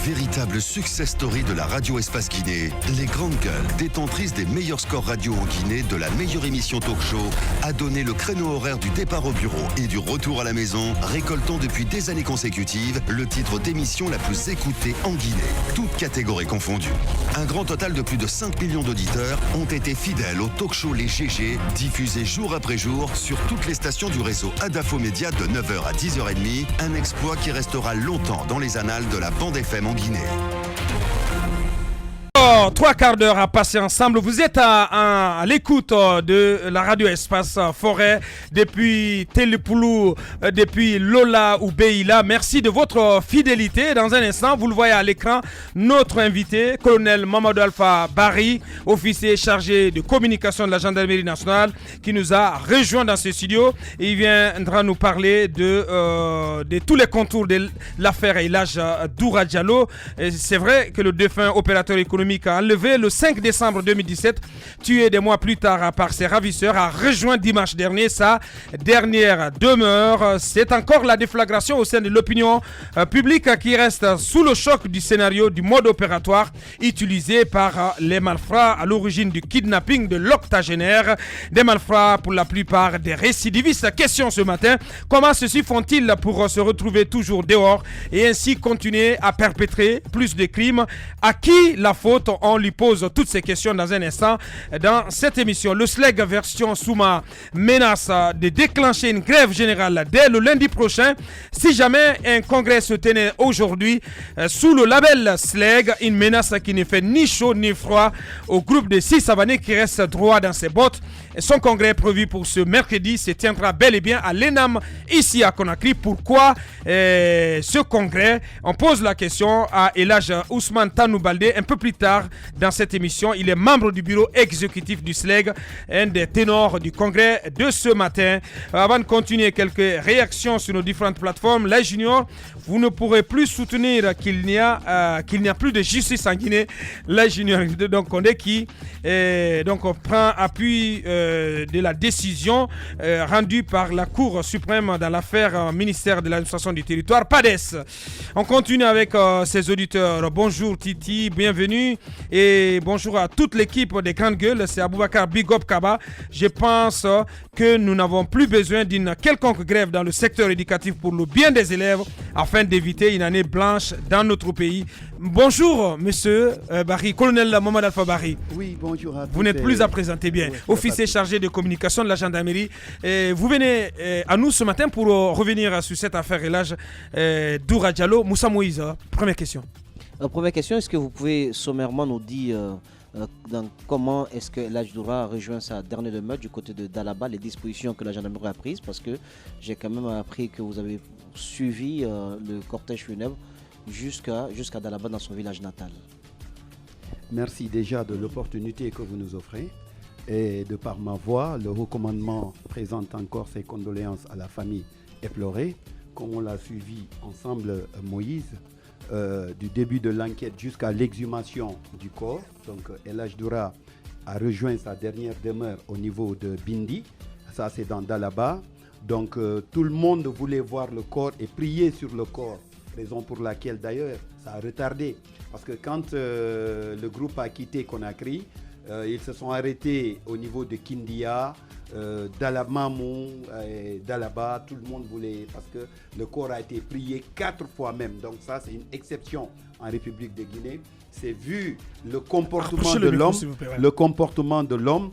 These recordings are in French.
Véritable success story de la radio Espace Guinée, les grandes gueules, détentrices des meilleurs scores radio en Guinée de la meilleure émission talk show, a donné le créneau horaire du départ au bureau et du retour à la maison, récoltant depuis des années consécutives le titre d'émission la plus écoutée en Guinée, toutes catégories confondues. Un grand total de plus de 5 millions d'auditeurs ont été fidèles au talk show Les GG, diffusé jour après jour sur toutes les stations du réseau Adafo Média de 9h à 10h30, un exploit qui restera longtemps dans les annales de la bande FM en Guinée. 3 quarts d'heure à passer ensemble. Vous êtes à l'écoute de la radio Espace Forêt depuis Télépoulou, depuis Lola ou Beila. Merci de votre fidélité. Dans un instant, vous le voyez à l'écran, notre invité, colonel Mamadou Alpha Barry, officier chargé de communication de la gendarmerie nationale, qui nous a rejoint dans ce studio. Et il viendra nous parler de tous les contours de l'affaire Elhadj Doura Diallo. Et c'est vrai que le défunt opérateur économique enlevé le 5 décembre 2017, tué des mois plus tard par ses ravisseurs, a rejoint dimanche dernier sa dernière demeure. C'est encore la déflagration au sein de l'opinion publique qui reste sous le choc du scénario du mode opératoire utilisé par les malfrats à l'origine du kidnapping de l'octogénaire. Des malfrats pour la plupart des récidivistes. Question ce matin, comment ceux-ci font-ils pour se retrouver toujours dehors et ainsi continuer à perpétrer plus de crimes? À qui la faute? On lui pose toutes ces questions dans un instant dans cette émission. Le SLEG version Souma menace de déclencher une grève générale dès le lundi prochain. Si jamais un congrès se tenait aujourd'hui sous le label SLEG, une menace qui ne fait ni chaud ni froid au groupe de 6 Savanais qui reste droit dans ses bottes. Son congrès prévu pour ce mercredi se tiendra bel et bien à l'ENAM ici à Conakry. Pourquoi ce congrès? On pose la question à Elhadj Ousmane Tanou Baldé un peu plus tard dans cette émission. Il est membre du bureau exécutif du SLEG, un des ténors du congrès de ce matin. Avant de continuer, quelques réactions sur nos différentes plateformes. Les juniors, vous ne pourrez plus soutenir qu'il n'y a plus de justice en Guinée. Les juniors, donc on est qui donc on prend appui de la décision rendue par la Cour suprême dans l'affaire ministère de l'administration du territoire, PADES. On continue avec ses auditeurs. Bonjour Titi, bienvenue. Et bonjour à toute l'équipe des Grandes Gueules, c'est Aboubacar Bigop Kaba. Je pense que nous n'avons plus besoin d'une quelconque grève dans le secteur éducatif pour le bien des élèves afin d'éviter une année blanche dans notre pays. Bonjour monsieur Barry, colonel Mamadou Alpha Barry. Oui, bonjour à tous. Vous n'êtes plus à présenter bien, oui, officier chargé de communication de la gendarmerie. Vous venez à nous ce matin pour revenir sur cette affaire Elhadj Doura Diallo. Moussa Moïse, première question. Première question, est-ce que vous pouvez sommairement nous dire comment est-ce que Elhadj Doura a rejoint sa dernière demeure du côté de Dalaba, les dispositions que la gendarmerie a prises, parce que j'ai quand même appris que vous avez suivi le cortège funèbre jusqu'à Dalaba dans son village natal. Merci déjà de l'opportunité que vous nous offrez. Et de par ma voix, le haut commandement présente encore ses condoléances à la famille éplorée, comme on l'a suivi ensemble, Moïse. Du début de l'enquête jusqu'à l'exhumation du corps. Donc Elhadj Doura a rejoint sa dernière demeure au niveau de Bindi. Ça, c'est dans Dalaba. Donc tout le monde voulait voir le corps et prier sur le corps. Raison pour laquelle d'ailleurs ça a retardé. Parce que quand le groupe a quitté Conakry, ils se sont arrêtés au niveau de Kindia, Dalamamou, Dalaba. Tout le monde voulait, parce que le corps a été prié 4 fois même. Donc ça, c'est une exception en République de Guinée. C'est vu le comportement de l'homme,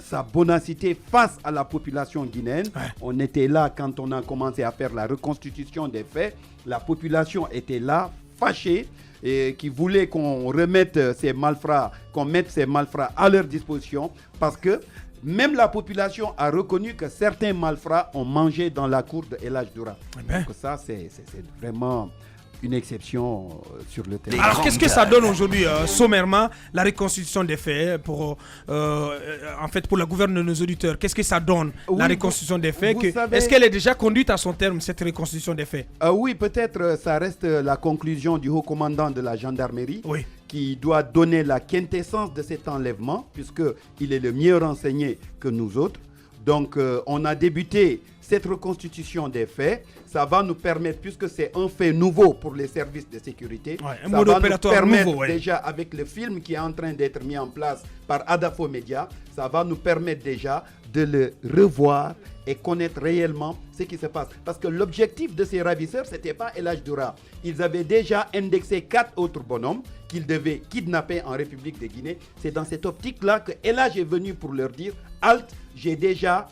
sa bonacité face à la population guinéenne. Ouais. On était là quand on a commencé à faire la reconstitution des faits. La population était là, fâchée, et qui voulait qu'on remette ces malfrats, qu'on mette ces malfrats à leur disposition, parce que même la population a reconnu que certains malfrats ont mangé dans la cour de Elhadj Doura. Donc ça, c'est vraiment une exception sur le terrain. Alors qu'est-ce que ça donne aujourd'hui, sommairement, la reconstitution des faits pour la gouverne de nos auditeurs? Qu'est-ce que ça donne, la reconstitution des faits? Est-ce qu'elle est déjà conduite à son terme, cette reconstitution des faits? Oui, peut-être ça reste la conclusion du haut commandant de la gendarmerie, qui doit donner la quintessence de cet enlèvement, puisqu'il est le mieux renseigné que nous autres. Donc on a débuté cette reconstitution des faits, ça va nous permettre, puisque c'est un fait nouveau pour les services de sécurité, un ça mode va nous opératoire permettre nouveau, déjà, avec le film qui est en train d'être mis en place par Adafo Media, ça va nous permettre déjà de le revoir et connaître réellement ce qui se passe. Parce que l'objectif de ces ravisseurs, ce n'était pas El Hadj Doura. Ils avaient déjà indexé 4 autres bonhommes qu'ils devaient kidnapper en République de Guinée. C'est dans cette optique-là que El Hadj est venu pour leur dire « Halt, j'ai déjà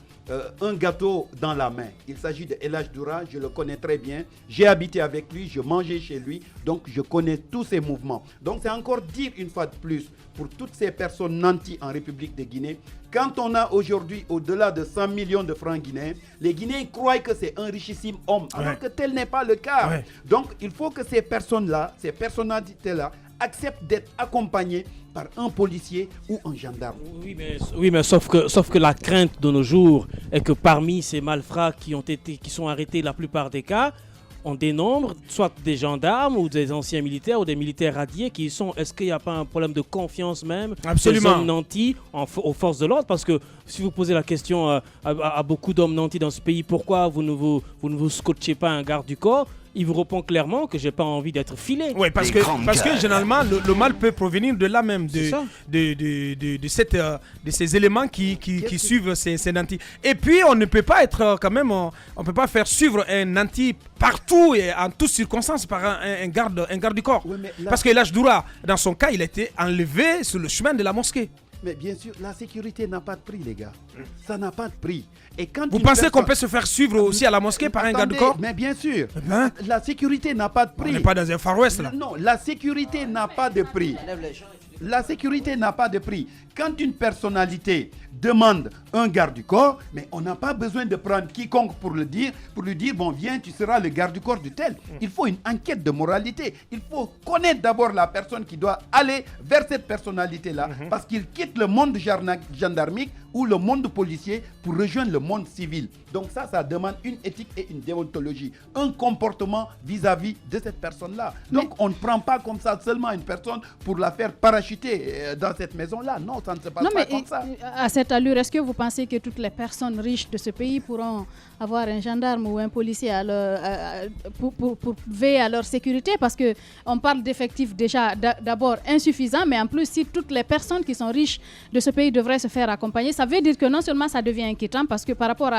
un gâteau dans la main ». Il s'agit de El Hadj Doura, je le connais très bien. J'ai habité avec lui, je mangeais chez lui, donc je connais tous ses mouvements. Donc c'est encore dire une fois de plus, pour toutes ces personnes nanties en République de Guinée, quand on a aujourd'hui au-delà de 100 millions de francs guinéens, les Guinéens croient que c'est un richissime homme, alors que tel n'est pas le cas. Donc il faut que ces personnes-là, ces personnalités-là, acceptent d'être accompagnées par un policier ou un gendarme. Oui, mais sauf que la crainte de nos jours est que parmi ces malfrats qui sont arrêtés la plupart des cas, on dénombre soit des gendarmes ou des anciens militaires ou des militaires radiés qui sont. Est-ce qu'il n'y a pas un problème de confiance même des hommes nantis aux forces de l'ordre? Parce que si vous posez la question à beaucoup d'hommes nantis dans ce pays, pourquoi vous ne vous scotchez pas un garde du corps? Il vous répond clairement que j'ai pas envie d'être filé. Oui, parce que généralement le mal peut provenir de là même, de ces éléments qui suivent ces nantis. Et puis on ne peut pas être quand même, on peut pas faire suivre un nanti partout et en toutes circonstances par un garde du corps. Oui, parce que El Hadj Doura, dans son cas, il a été enlevé sur le chemin de la mosquée. Mais bien sûr, la sécurité n'a pas de prix, les gars. Ça n'a pas de prix. Et quand vous pensez qu'on peut se faire suivre aussi à la mosquée par un garde du corps? Mais bien sûr, la sécurité n'a pas de prix. On n'est pas dans un Far West là. Non, la sécurité n'a pas de prix. La sécurité n'a pas de prix. Quand une personnalité demande un garde du corps, mais on n'a pas besoin de prendre quiconque pour lui dire, bon, viens, tu seras le garde du corps du tel. Il faut une enquête de moralité. Il faut connaître d'abord la personne qui doit aller vers cette personnalité-là, parce qu'il quitte le monde gendarmique ou le monde policier pour rejoindre le monde civil. Donc ça demande une éthique et une déontologie, un comportement vis-à-vis de cette personne-là. Donc on ne prend pas comme ça seulement une personne pour la faire parachuter dans cette maison-là. Non, ça ne se passe pas comme ça. À cette allure, est-ce que vous pensez que toutes les personnes riches de ce pays pourront avoir un gendarme ou un policier pour veiller à leur sécurité? Parce qu'on parle d'effectifs déjà d'abord insuffisants, mais en plus, si toutes les personnes qui sont riches de ce pays devraient se faire accompagner, ça veut dire que non seulement ça devient inquiétant parce que par rapport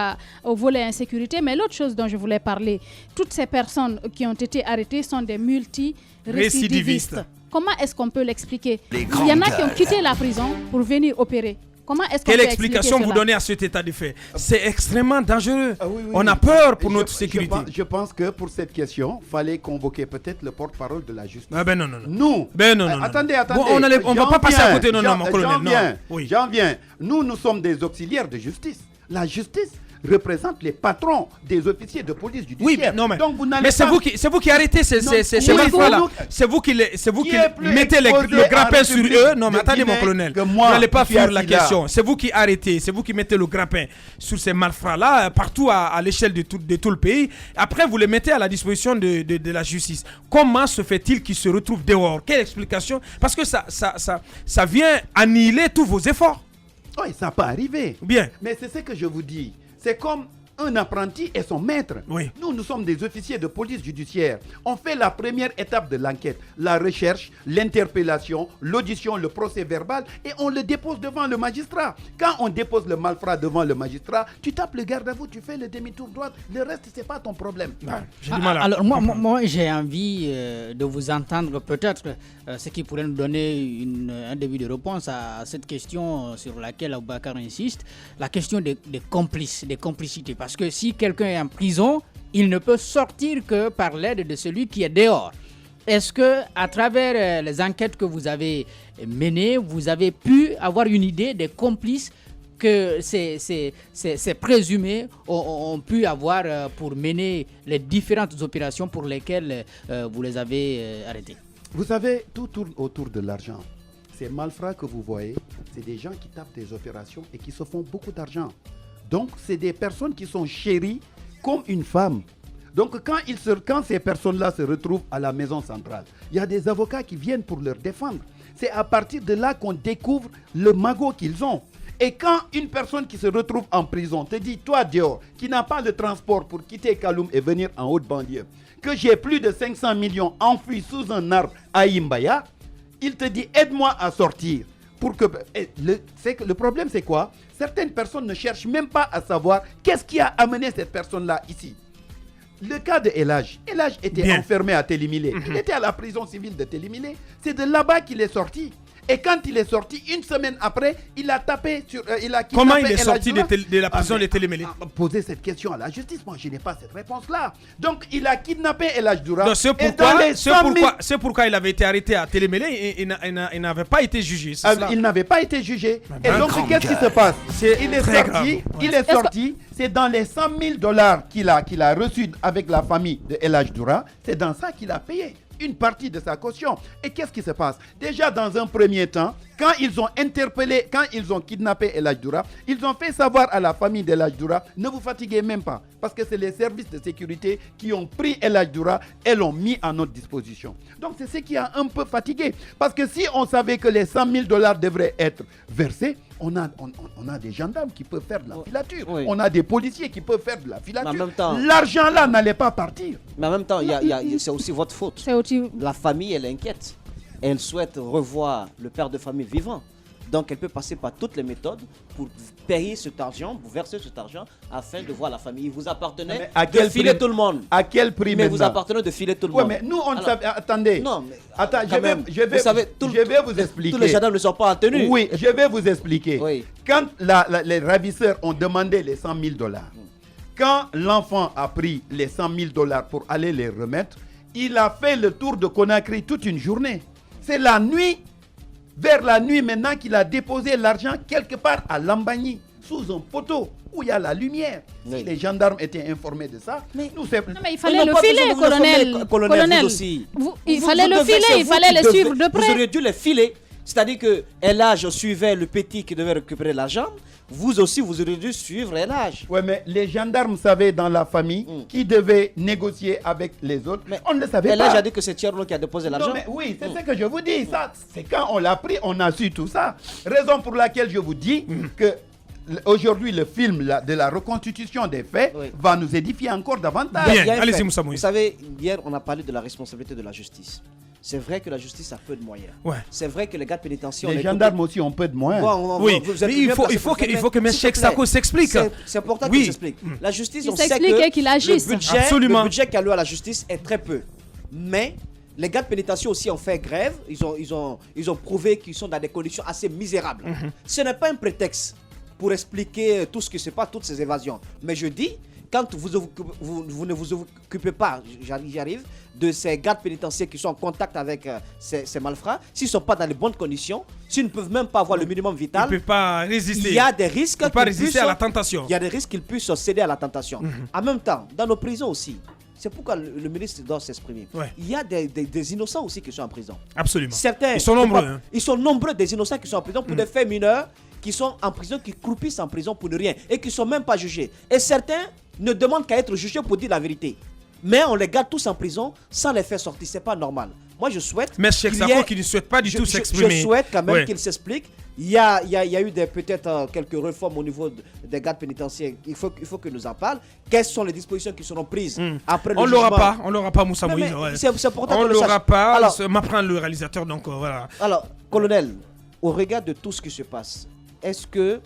au volet insécurité, mais l'autre chose dont je voulais parler, toutes ces personnes qui ont été arrêtées sont des multi-récidivistes. Comment est-ce qu'on peut l'expliquer? Il y en a qui ont quitté la prison pour venir opérer. Comment est-ce qu'on Quelle peut explication vous cela? donnez à cet état de fait? C'est extrêmement dangereux. On a peur pour notre sécurité. Je pense que pour cette question, il fallait convoquer peut-être le porte-parole de la justice. Non. Nous, attendez. Bon, on ne va pas passer à côté, mon colonel. J'en viens. Nous sommes des auxiliaires de justice. La justice représente les patrons des officiers de police judiciaire. Oui, donc vous n'allez mais c'est vous qui arrêtez ces malfrats-là. C'est vous qui mettez le grappin sur eux. Non, mais attendez, mon colonel. Vous n'allez pas fuir la question. C'est vous qui arrêtez, c'est vous qui mettez le grappin sur ces malfrats-là partout à l'échelle de tout le pays. Après, vous les mettez à la disposition de la justice. Comment se fait-il qu'ils se retrouvent dehors? Quelle explication? Parce que ça vient annihiler tous vos efforts. Oui, ça peut arriver. Bien. Mais c'est ce que je vous dis. C'est comme un apprenti et son maître. Oui. Nous sommes des officiers de police judiciaire. On fait la première étape de l'enquête, la recherche, l'interpellation, l'audition, le procès verbal et on le dépose devant le magistrat. Quand on dépose le malfrat devant le magistrat, tu tapes le garde à vous, tu fais le demi-tour droite. Le reste, c'est pas ton problème. J'ai du mal à alors moi j'ai envie de vous entendre peut-être ce qui pourrait nous donner un début de réponse à cette question sur laquelle Aboubakar insiste, la question des complices, des complicités. Parce que si quelqu'un est en prison, il ne peut sortir que par l'aide de celui qui est dehors. Est-ce que, à travers les enquêtes que vous avez menées, vous avez pu avoir une idée des complices que ces présumés ont pu avoir pour mener les différentes opérations pour lesquelles vous les avez arrêtés? Vous savez, tout tourne autour de l'argent. Ces malfrats que vous voyez, c'est des gens qui tapent des opérations et qui se font beaucoup d'argent. Donc, c'est des personnes qui sont chéries comme une femme. Donc, quand ces personnes-là se retrouvent à la maison centrale, il y a des avocats qui viennent pour leur défendre. C'est à partir de là qu'on découvre le magot qu'ils ont. Et quand une personne qui se retrouve en prison te dit, toi Dior, qui n'a pas de transport pour quitter Kaloum et venir en haute banlieue, que j'ai plus de 500 millions enfouis sous un arbre à Imbaya, il te dit, aide-moi à sortir. Pour que, le problème c'est quoi? Certaines personnes ne cherchent même pas à savoir qu'est-ce qui a amené cette personne-là ici. Le cas de Elage était enfermé à Télimilé. Il était à la prison civile de Télimilé. C'est de là-bas qu'il est sorti. Et quand il est sorti, une semaine après, il a tapé sur... Comment il est sorti de la prison de Télémélé? Poser cette question à la justice, moi je n'ai pas cette réponse-là. Donc il a kidnappé El Hadj Doura. C'est pourquoi il avait été arrêté à Télémélé et il n'avait pas été jugé. Il n'avait pas été jugé. Et donc qu'est-ce qui se passe? Il est sorti. C'est dans les 100 000 $ qu'il a reçus avec la famille de El Hadj Doura. C'est dans ça qu'il a payé une partie de sa caution. Et qu'est-ce qui se passe? Déjà dans un premier temps, quand ils ont interpellé, quand ils ont kidnappé El Hadj Doura, ils ont fait savoir à la famille d'El Hadj Doura, ne vous fatiguez même pas, parce que c'est les services de sécurité qui ont pris El Hadj Doura et l'ont mis à notre disposition. Donc c'est ce qui a un peu fatigué, parce que si on savait que les 100 000 $ devraient être versés, on a des gendarmes qui peuvent faire de la filature. Oui. On a des policiers qui peuvent faire de la filature. L'argent là n'allait pas partir. Mais en même temps, c'est aussi votre faute. La famille, elle est inquiète. Elle souhaite revoir le père de famille vivant. Donc, elle peut passer par toutes les méthodes pour payer cet argent, pour verser cet argent, afin de voir la famille. Il vous appartenait de filer tout le monde. À quel prix maintenant? Mais vous appartenait de filer tout le monde. Mais nous, on ne savait... Attendez. Non, mais... Attends, je vais vous expliquer. Tous les gendarmes ne sont pas en tenue. Oui, je vais vous expliquer. Oui. Quand les ravisseurs ont demandé les 100 000 $, quand l'enfant a pris les 100 000 $ pour aller les remettre, il a fait le tour de Conakry toute une journée. C'est la nuit, vers la nuit maintenant, qu'il a déposé l'argent quelque part à Lambagny, sous un poteau où il y a la lumière. Oui. Si les gendarmes étaient informés de ça, nous c'est... Non, mais il fallait le filer, colonel. Il fallait le filer, il fallait les suivre de près. Vous auriez dû les filer. C'est-à-dire que El Hadj suivait le petit qui devait récupérer l'argent. Vous aussi, vous auriez dû suivre El Hadj. Oui, mais les gendarmes savaient dans la famille qui devait négocier avec les autres. Mais on ne le savait pas. El Hadj a dit que c'est Thierno qui a déposé l'argent. Non, mais oui, c'est ce que je vous dis. Ça, c'est quand on l'a pris, on a su tout ça. Raison pour laquelle je vous dis que aujourd'hui, le film de la reconstitution des faits va nous édifier encore davantage. Bien, allez-y, Moussa Moïse. Vous savez, hier, on a parlé de la responsabilité de la justice. C'est vrai que la justice a peu de moyens. Ouais. C'est vrai que les gardes pénitentiaires... Les gendarmes aussi ont peu de moyens. Oui, mais il faut que M. Cheikh Sako s'explique. C'est important qu'il s'explique. La justice, on sait que le budget qui alloué à la justice est très peu. Mais les gardes pénitentiaires aussi ont fait grève. Ils ont prouvé qu'ils sont dans des conditions assez misérables. Ce n'est pas un prétexte pour expliquer tout ce qui se passe, toutes ces évasions. Mais je dis... Quand vous ne vous occupez pas, j'arrive, de ces gardes pénitentiaires qui sont en contact avec ces malfrats, s'ils ne sont pas dans les bonnes conditions, s'ils ne peuvent même pas avoir le minimum vital, ils ne peuvent pas résister. Il y a des risques à la tentation. Il y a des risques qu'ils puissent céder à la tentation. En même temps, dans nos prisons aussi, c'est pourquoi le ministre doit s'exprimer. Ouais. Il y a des innocents aussi qui sont en prison. Absolument. Certains, ils sont nombreux. Ils sont nombreux des innocents qui sont en prison pour des faits mineurs, qui sont en prison, qui croupissent en prison pour ne rien et qui ne sont même pas jugés. Et certains ne demandent qu'à être jugés pour dire la vérité. Mais on les garde tous en prison sans les faire sortir. C'est pas normal. Moi, je souhaite... Mais Cheikh Sako qui ne souhaite pas du tout s'exprimer. Je souhaite quand même qu'il s'explique. Il y a eu peut-être quelques réformes au niveau des gardes pénitentiaires. Il faut que nous en parle. Quelles sont les dispositions qui seront prises après le jugement? On l'aura pas, Moussa Moïse. C'est important on l'aura pas. Alors, m'apprend le réalisateur, donc voilà. Alors, colonel, au regard de tout ce qui se passe, est-ce que...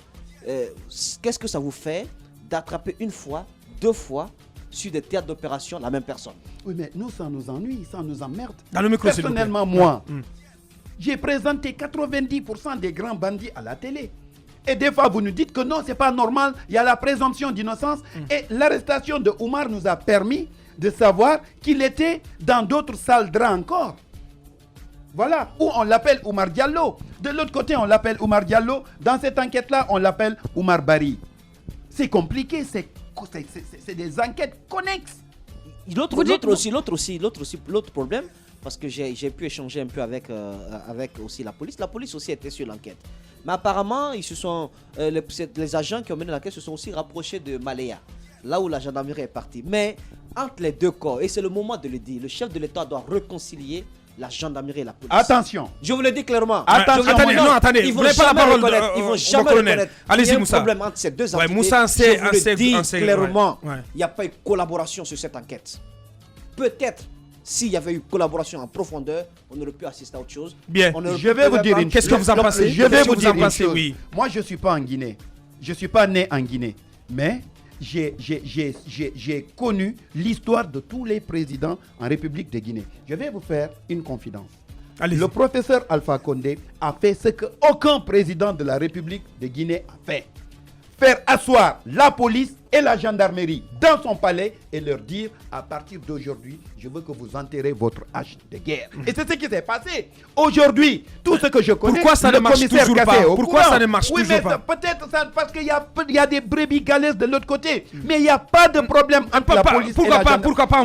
qu'est-ce que ça vous fait d'attraper une fois, 2 fois sur des théâtres d'opération la même personne? Oui, mais nous, ça nous ennuie, ça nous emmerde. Dans le micro, personnellement, moi, j'ai présenté 90% des grands bandits à la télé. Et des fois, vous nous dites que non, c'est pas normal, il y a la présomption d'innocence. Et l'arrestation de Oumar nous a permis de savoir qu'il était dans d'autres salles draps encore. Voilà, où on l'appelle Oumar Diallo. De l'autre côté, on l'appelle Oumar Diallo. Dans cette enquête-là, on l'appelle Oumar Bari. C'est compliqué, c'est des enquêtes connexes. L'autre problème, parce que j'ai pu échanger un peu avec aussi la police. La police aussi était sur l'enquête. Mais apparemment, les agents qui ont mené l'enquête se sont aussi rapprochés de Malaya, là où la gendarmerie est partie. Mais entre les deux corps, et c'est le moment de le dire, le chef de l'État doit réconcilier la gendarmerie et la police. Attention. Je vous le dis clairement. Attention. Attendez, Ils vous vont n'avez pas la jamais parole reconnaître. Ils vont jamais reconnaître. Allez-y, Il y a Moussa. un problème entre ces deux entités. Moussa, je vous le dis clairement, ouais. il n'y a pas eu de collaboration sur cette enquête. Peut-être, s'il y avait eu collaboration en profondeur, on aurait pu assister à autre chose. Bien. Je vais vous dire une chose. Qu'est-ce que vous en pensez? Je vais vous dire une chose. Oui. Moi, je ne suis pas en Guinée. Je ne suis pas né en Guinée. Mais j'ai connu l'histoire de tous les présidents en République de Guinée. Je vais vous faire une confidence. Allez-y. Le professeur Alpha Condé a fait ce qu'aucun président de la République de Guinée a fait. Faire asseoir la police et la gendarmerie dans son palais et leur dire à partir d'aujourd'hui, je veux que vous enterrez votre hache de guerre. Et c'est ce qui s'est passé. Aujourd'hui, tout ce que je connais, pourquoi ça ne marche toujours pas? Pourquoi ça ne marche toujours pas? Peut-être parce qu'il y a des brebis galeuses de l'autre côté. Mais il n'y a pas de problème entre la police et la gendarmerie. Pourquoi pas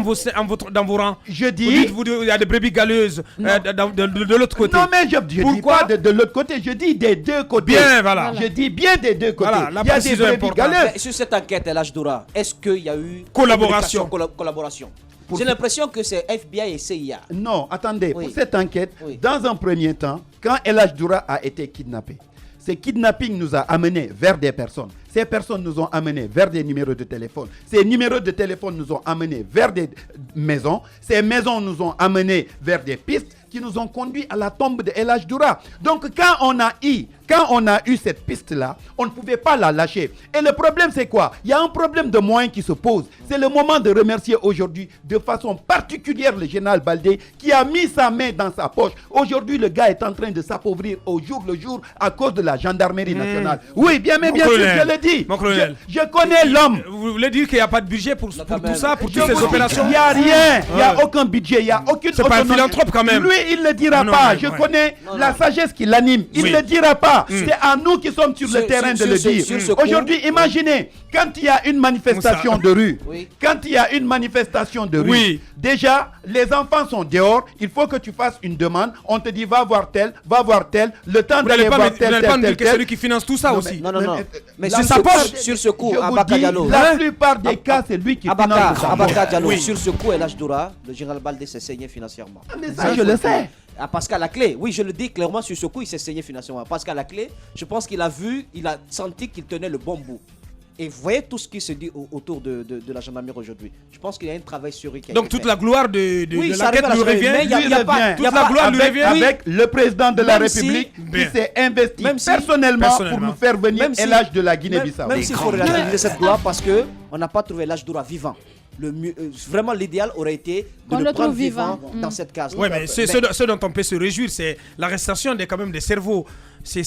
dans vos rangs? Je dis... Il y a des brebis galeuses de l'autre côté. Non, mais je dis pas de l'autre côté, je dis des deux côtés. Bien, voilà. Je dis bien des deux côtés. Voilà, il y a des brebis galeuses. Sur cette enquête, Elhadj Doura, est-ce qu'il y a eu collaboration? J'ai l'impression que c'est FBI et CIA. Non, attendez, Oui. pour cette enquête, Oui. dans un premier temps, quand Elhadj Doura a été kidnappé, ce kidnapping nous a amenés vers des personnes. Ces personnes nous ont amenés vers des numéros de téléphone. Ces numéros de téléphone nous ont amenés vers des maisons. Ces maisons nous ont amenés vers des pistes qui nous ont conduits à la tombe de Elhadj Doura. Donc quand on a eu cette piste-là, on ne pouvait pas la lâcher. Et le problème, c'est quoi? Il y a un problème de moyens qui se pose. C'est le moment de remercier aujourd'hui de façon particulière le général Baldé qui a mis sa main dans sa poche. Aujourd'hui, le gars est en train de s'appauvrir au jour le jour à cause de la gendarmerie nationale. Oui, bien sûr, je le dis. Mon colonel. Je connais l'homme. Vous voulez dire qu'il n'y a pas de budget pour tout ça, pour toutes ces opérations? Il n'y a rien. Il n'y a aucun budget. Il n'y a aucune C'est pas un philanthrope quand même. Lui, il ne le dira Non, pas. mais, Je ouais. connais la sagesse qui l'anime. Il ne le dira pas. C'est à nous qui sommes sur le terrain de le dire. Aujourd'hui, imaginez, quand il y a une manifestation de rue, déjà, les enfants sont dehors. Il faut que tu fasses une demande. On te dit, va voir tel. Le temps d'aller voir tel. Vous n'allez pas me dire que c'est lui qui finance tout ça aussi? Non. Mais sur sur ce coup, Abaka Diallo. La plupart des cas, c'est lui qui finance. Abaka Diallo, Oui. sur ce coup, Elhadj Doura, le général Baldé s'est saigné financièrement. Mais ça, je le sais. Parce qu'à la clé, oui, je le dis clairement, sur ce coup, il s'est saigné financièrement. Parce qu'à la clé, je pense qu'il a senti qu'il tenait le bon bout. Et vous voyez tout ce qui se dit autour de la gendarmerie aujourd'hui. Je pense qu'il y a un travail sur lui qui a Donc été toute fait. la gloire de Oui, ça l'enquête arrive à lui la revient. mais il y a pas- Toute la gloire lui revient. Avec le président de la Même si- République qui Bien. s'est investi Même si- personnellement pour nous faire venir Même si- Elhadj de la Guinée-Bissau. Même s'il faut relativiser cette gloire parce qu'on n'a pas trouvé Elhadj Doura vivant. Vraiment, l'idéal aurait été de Qu'on le le prendre trouve vivant. dans cette case. Oui, mais ce dont on peut se réjouir, c'est l'arrestation quand même des cerveaux. C'est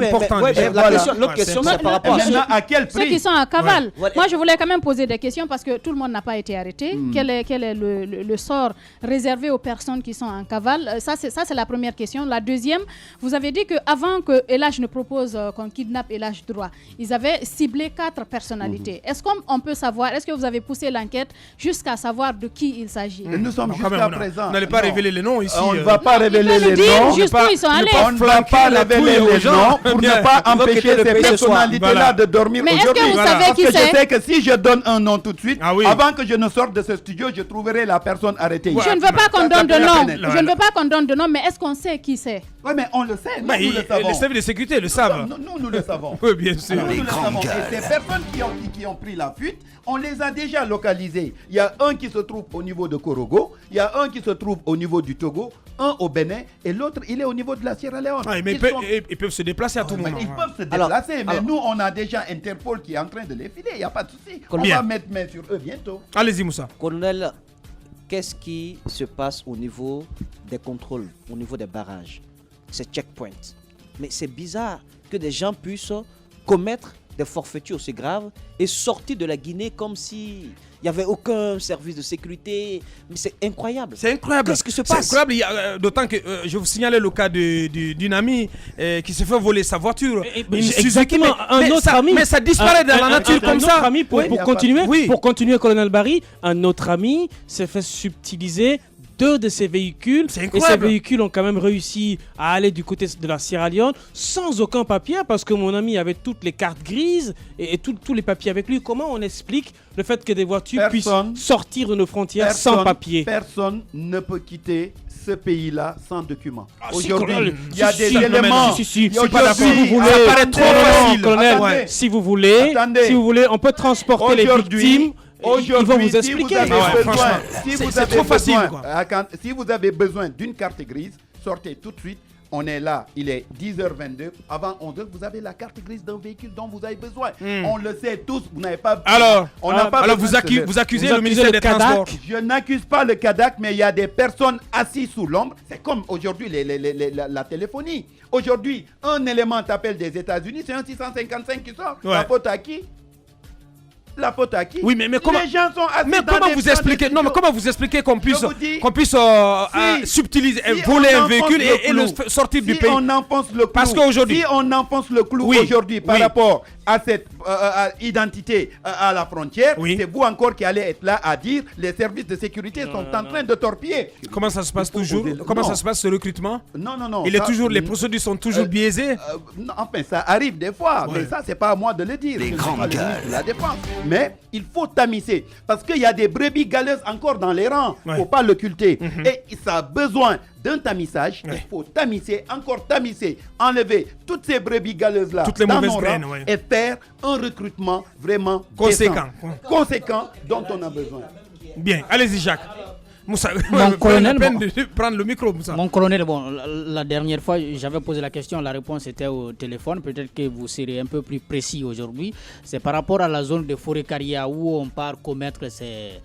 important. déjà. L'autre question, c'est par Et rapport à maintenant, à quel Ceux qui prix? sont en cavale. Ouais. Moi, je voulais quand même poser des questions parce que tout le monde n'a pas été arrêté. Quel est le sort réservé aux personnes qui sont en cavale? Ça, c'est la première question. La deuxième, vous avez dit qu'avant que Elhadj ne propose qu'on kidnappe Elhadj Doura, ils avaient ciblé 4 personnalités. Est-ce qu'on peut savoir, est-ce que vous avez poussé l'enquête jusqu'à savoir de qui il s'agit? Nous sommes Non, quand jusqu'à même, présent. vous n'allez pas Non. révéler les noms ici. On ne va pas révéler peut nous les dire noms. juste où ils sont allés. On ne va pas révéler les noms pour ne pas empêcher quitter le ces pays ce soir. personnalités-là Voilà. de dormir Mais est-ce que aujourd'hui. vous savez Parce qui que je c'est? sais que si je donne un nom tout de suite, Ah oui. avant que je ne sorte de ce studio, je trouverai la personne arrêtée. Je ne veux pas qu'on donne de Ça, nom. ça, Je ne veux pas qu'on donne de nom, mais est-ce qu'on sait qui c'est? Oui, mais on le sait. Nous, Bah, nous le savons. les services de sécurité le savent. Nous le savons. Oui, bien sûr. Nous le savons. Et ces personnes qui ont pris la fuite, on les a déjà localisées. Il y a un qui se trouve au niveau de Korogo, il y a un qui se trouve au niveau du Togo, un au Bénin, et l'autre, il est au niveau de la Sierra Leone. Ah, mais ils peuvent se déplacer à tout moment. Ils peuvent se Alors, déplacer, mais nous, on a déjà Interpol qui est en train de les filer. Il n'y a pas de souci. On Bien. va mettre main sur eux bientôt. Allez-y, Moussa. Colonel, qu'est-ce qui se passe au niveau des contrôles, au niveau des barrages, ces checkpoints? Mais c'est bizarre que des gens puissent commettre des forfaitures aussi graves et sortir de la Guinée comme si il n'y avait aucun service de sécurité. Mais c'est incroyable. C'est incroyable. Qu'est-ce qui se C'est passe? incroyable. D'autant que je vous signalais le cas d'une amie qui s'est fait voler sa voiture. Une Suzuki, Exactement, un autre ami. Mais ça disparaît dans la nature comme Un autre ça. ami, pour Oui, continuer, Oui. pour continuer, colonel Barry, un autre ami s'est fait subtiliser 2 de ces véhicules. C'est Et incroyable. ces véhicules ont quand même réussi à aller du côté de la Sierra Leone sans aucun papier, parce que mon ami avait toutes les cartes grises et tous les papiers avec lui. Comment on explique le fait que des voitures Personne- puissent sortir de nos frontières sans papier? Personne ne peut quitter ce pays-là sans documents. Si, Aujourd'hui, colonel. il y a Si, des si, éléments. si, si, Il y a si, pas aujourd'hui- d'accord. Si vous voulez- Ça paraît trop facile. Colonel, Attendez. si vous voulez, Attendez. si vous voulez, on peut transporter les Aujourd'hui- victimes. Ils vont Aujourd'hui, vous expliquer. Si vous avez Ah ouais, besoin, franchement, si c'est- vous c'est avez trop facile, besoin- quoi. si vous avez besoin d'une carte grise, sortez tout de suite. On est là, il est 10h22. Avant 11h, vous avez la carte grise d'un véhicule dont vous avez besoin. On le sait tous, vous n'avez pas... Alors, on n'a pas alors besoin de se leurrer. vous accusez Vous le ministère accusez des le CADAC. Transports. Je n'accuse pas le CADAC, mais il y a des personnes assises sous l'ombre. C'est comme aujourd'hui la téléphonie. Aujourd'hui, un élément t'appelle des États-Unis, c'est un 655 qui sort. Ouais. La faute à qui? La faute à qui? Oui, mais comment- Les gens sont assis Mais dans comment des vous plans expliquez de Non, mais studio. comment vous expliquez qu'on puisse vous dis, subtiliser, si voler on un enfonce véhicule le et le clou, sortir du si pays? on enfonce le clou, Parce qu'aujourd'hui- si on enfonce le clou Oui, aujourd'hui par oui. rapport à cette identité à la frontière, Oui. c'est vous encore qui allez être là à dire les services de sécurité sont en train de torpiller. Comment ça se passe Il faut toujours? poser- Comment non. ça se passe ce recrutement? Non, non, non. Il est ça- toujours, les procédures sont toujours biaisées. non, enfin, ça arrive des fois, Ouais. mais ça, c'est pas à moi de le dire. Les Je ne suis grandes pas le gueules. ministre de la Défense. Mais il faut tamiser. Parce qu'il y a des brebis galeuses encore dans les rangs. Il Ouais. ne faut pas l'occulter. Et ça a besoin d'un tamisage. Ouais. Il faut tamiser, encore tamiser, enlever toutes ces brebis galeuses-là Toutes les dans mauvaises nos graines, rangs ouais. et faire un recrutement vraiment Conséquent. décent. Conséquent dont on a besoin. Bien, allez-y Jacques. Moussa, Mon colonel, peine bon. de prendre le micro, Moussa. Mon colonel, bon, la dernière fois, j'avais posé la question, la réponse était au téléphone. Peut-être que vous serez un peu plus précis aujourd'hui. C'est par rapport à la zone de Forêt-Caria où on part commettre ces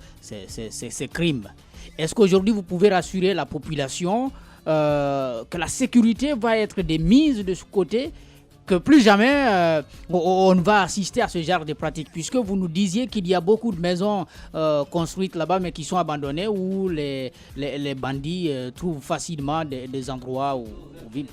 crimes. Est-ce qu'aujourd'hui, vous pouvez rassurer la population que la sécurité va être démise de ce côté, que plus jamais on va assister à ce genre de pratiques, puisque vous nous disiez qu'il y a beaucoup de maisons construites là-bas mais qui sont abandonnées où les bandits trouvent facilement des endroits où vivre.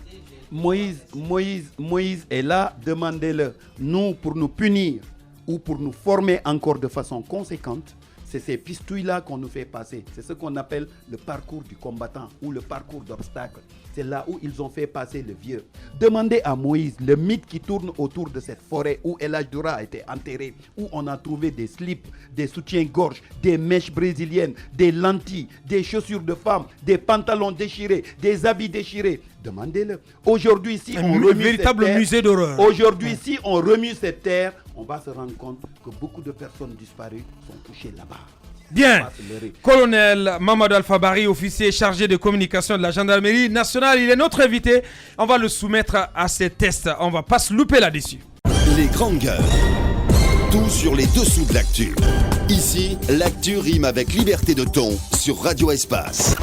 Moïse est là, demandez-le. Nous, pour nous punir ou pour nous former encore de façon conséquente, c'est ces pistouilles-là qu'on nous fait passer. C'est ce qu'on appelle le parcours du combattant ou le parcours d'obstacles. C'est là où ils ont fait passer le vieux. Demandez à Moïse le mythe qui tourne autour de cette forêt où El Hadj Doura a été enterré, où on a trouvé des slips, des soutiens-gorge, des mèches brésiliennes, des lentilles, des chaussures de femmes, des pantalons déchirés, des habits déchirés. Demandez-le. Aujourd'hui, si on remue véritable cette terre, musée d'horreur. Aujourd'hui, si on remue cette terre, on va se rendre compte que beaucoup de personnes disparues sont touchées là-bas. Bien. Colonel Mamadou Alpha-Bari, officier chargé de communication de la gendarmerie nationale, il est notre invité. On va le soumettre à ces tests. On va pas se louper là-dessus. Les grandes gueules. Tout sur les dessous de l'actu. Ici, l'actu rime avec liberté de ton sur Radio Espace.